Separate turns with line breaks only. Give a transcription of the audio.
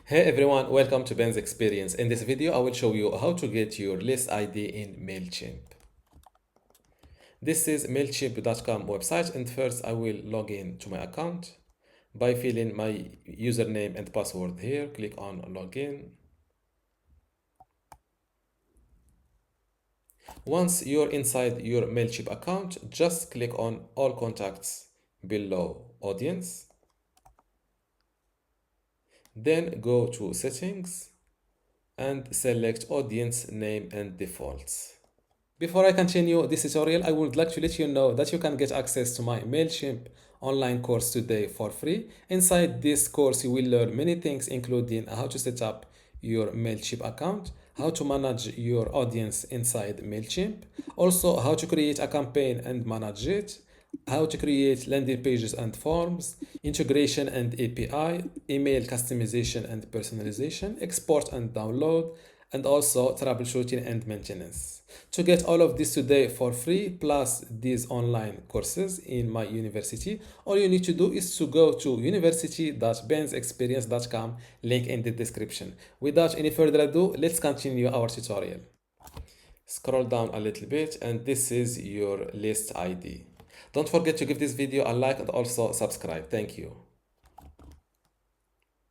Hey everyone, welcome to Ben's Experience. In this video, I will show you how to get your list ID in Mailchimp. This is Mailchimp.com website, and first I will log in to my account by filling my username and password here. Click on login. Once you're inside your Mailchimp account, just click on all contacts below audience. Then go to settings and select audience name and defaults. Before I continue this tutorial, I would like to let you know that you can get access to my Mailchimp online course today for free. Inside this course, you will learn many things, including how to set up your Mailchimp account, how to manage your audience inside Mailchimp, also how to create a campaign and manage it, how to create landing pages and forms, integration and API, email customization and personalization, export and download, and also troubleshooting and maintenance. To get all of this today for free, plus these online courses in my university, all you need to do is to go to university.bensexperience.com, link in the description. Without any further ado, let's continue our tutorial. Scroll down a little bit, and this is your list ID. Don't forget to give this video a like and also subscribe. Thank you.